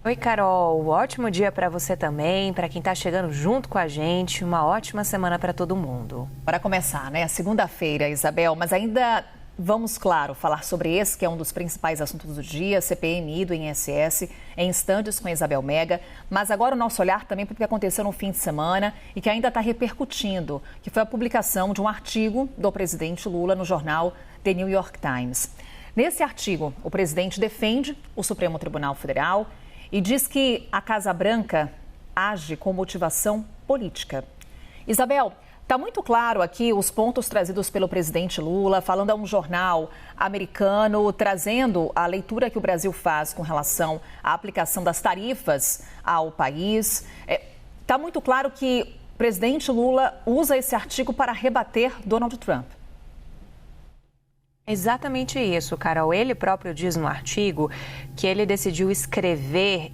Oi, Carol. Ótimo dia para você também, para quem está chegando junto com a gente. Uma ótima semana para todo mundo. Para começar, né? Segunda-feira, Isabel, mas ainda vamos, claro, falar sobre esse que é um dos principais assuntos do dia, CPMI do INSS, em instantes com a Isabel Mega. Mas agora o nosso olhar também para o que aconteceu no fim de semana e que ainda está repercutindo, que foi a publicação de um artigo do presidente Lula no jornal The New York Times. Nesse artigo, o presidente defende o Supremo Tribunal Federal e diz que a Casa Branca age com motivação política. Isabel, está muito claro aqui os pontos trazidos pelo presidente Lula, falando a um jornal americano, trazendo a leitura que o Brasil faz com relação à aplicação das tarifas ao país. Está muito claro que o presidente Lula usa esse artigo para rebater Donald Trump. Exatamente isso, Carol. Ele próprio diz no artigo que ele decidiu escrever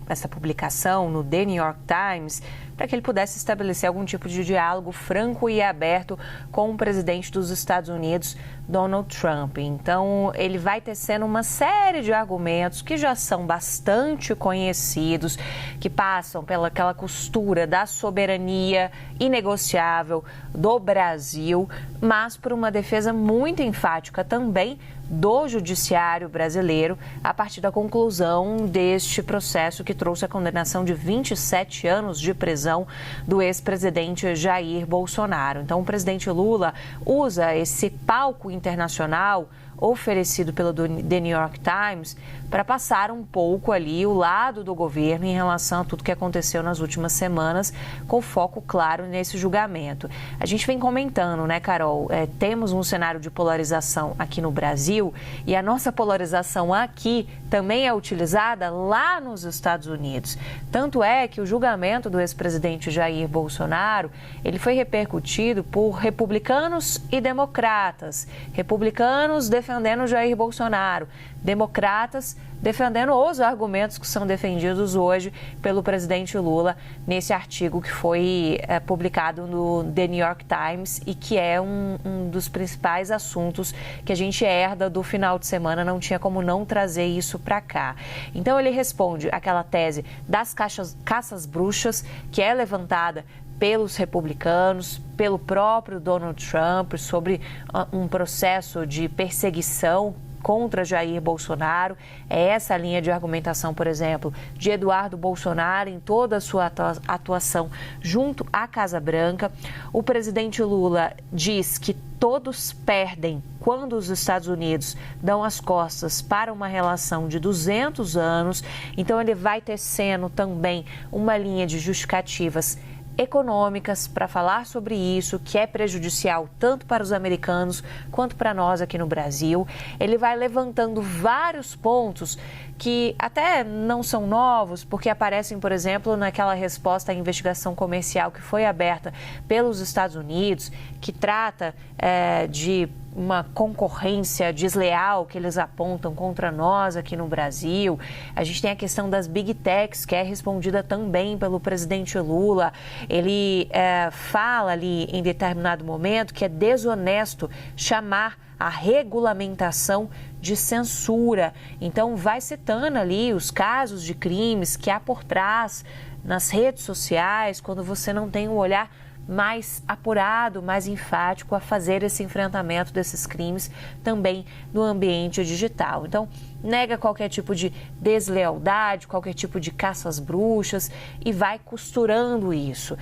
essa publicação no The New York Times para que ele pudesse estabelecer algum tipo de diálogo franco e aberto com o presidente dos Estados Unidos, Donald Trump. Então, ele vai tecendo uma série de argumentos que já são bastante conhecidos, que passam pelaquela costura da soberania inegociável do Brasil, mas por uma defesa muito enfática também do judiciário brasileiro a partir da conclusão deste processo que trouxe a condenação de 27 anos de prisão do ex-presidente Jair Bolsonaro. Então, o presidente Lula usa esse palco internacional oferecido pelo The New York Times para passar um pouco ali o lado do governo em relação a tudo que aconteceu nas últimas semanas, com foco claro nesse julgamento. A gente vem comentando, né, Carol? Temos um cenário de polarização aqui no Brasil e a nossa polarização aqui também é utilizada lá nos Estados Unidos. Tanto é que o julgamento do ex-presidente Jair Bolsonaro, ele foi repercutido por republicanos e democratas. Republicanos defendendo Jair Bolsonaro, democratas defendendo os argumentos que são defendidos hoje pelo presidente Lula nesse artigo que foi publicado no The New York Times e que é um dos principais assuntos que a gente herda do final de semana, não tinha como não trazer isso para cá. Então ele responde àquela tese das caças bruxas que é levantada pelos republicanos, pelo próprio Donald Trump, sobre um processo de perseguição contra Jair Bolsonaro. É essa a linha de argumentação, por exemplo, de Eduardo Bolsonaro em toda a sua atuação junto à Casa Branca. O presidente Lula diz que todos perdem quando os Estados Unidos dão as costas para uma relação de 200 anos. Então, ele vai tecendo também uma linha de justificativas econômicas para falar sobre isso, que é prejudicial tanto para os americanos quanto para nós aqui no Brasil. Ele vai levantando vários pontos que até não são novos, porque aparecem, por exemplo, naquela resposta à investigação comercial que foi aberta pelos Estados Unidos, que trata de uma concorrência desleal que eles apontam contra nós aqui no Brasil. A gente tem a questão das Big Techs, que é respondida também pelo presidente Lula. Ele fala ali em determinado momento que é desonesto chamar a regulamentação de censura. Então, vai citando ali os casos de crimes que há por trás nas redes sociais, quando você não tem um olhar mais apurado, mais enfático a fazer esse enfrentamento desses crimes também no ambiente digital. Então, nega qualquer tipo de deslealdade, qualquer tipo de caça às bruxas e vai costurando isso.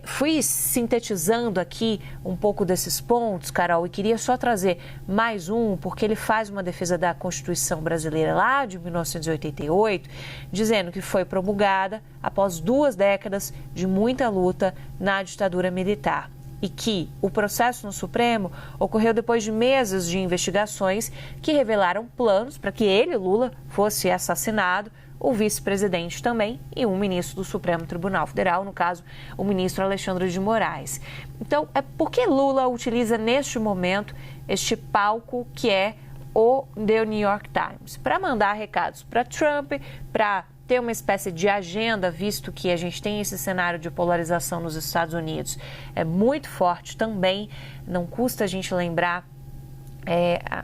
Fui sintetizando aqui um pouco desses pontos, Carol, e queria só trazer mais um, porque ele faz uma defesa da Constituição brasileira lá de 1988, dizendo que foi promulgada após 2 décadas de muita luta na ditadura militar. E que o processo no Supremo ocorreu depois de meses de investigações que revelaram planos para que ele, Lula, fosse assassinado, o vice-presidente também e um ministro do Supremo Tribunal Federal, no caso, o ministro Alexandre de Moraes. Então, por que Lula utiliza neste momento este palco que é o The New York Times? Para mandar recados para Trump, para ter uma espécie de agenda, visto que a gente tem esse cenário de polarização nos Estados Unidos, é muito forte também. Não custa a gente lembrar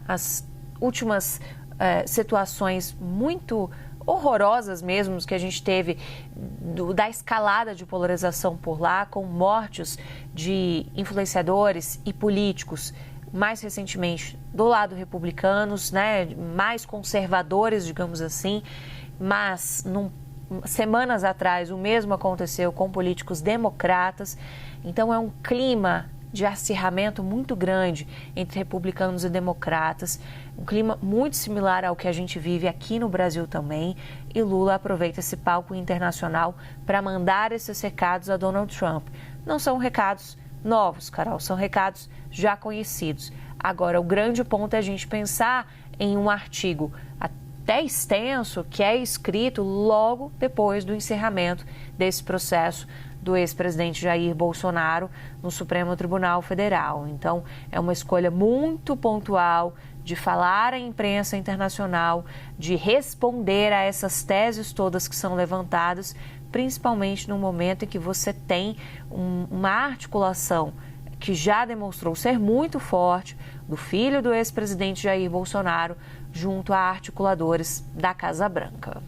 as últimas situações muito horrorosas mesmo que a gente teve da escalada de polarização por lá, com mortes de influenciadores e políticos, mais recentemente do lado republicanos, né, mais conservadores, digamos assim, mas semanas atrás o mesmo aconteceu com políticos democratas. Então é um clima de acirramento muito grande entre republicanos e democratas, um clima muito similar ao que a gente vive aqui no Brasil também, e Lula aproveita esse palco internacional para mandar esses recados a Donald Trump. Não são recados novos, Carol, são recados já conhecidos. Agora, o grande ponto é a gente pensar em um artigo até extenso que é escrito logo depois do encerramento desse processo do ex-presidente Jair Bolsonaro no Supremo Tribunal Federal. Então, é uma escolha muito pontual de falar à imprensa internacional, de responder a essas teses todas que são levantadas, principalmente no momento em que você tem uma articulação que já demonstrou ser muito forte do filho do ex-presidente Jair Bolsonaro junto a articuladores da Casa Branca.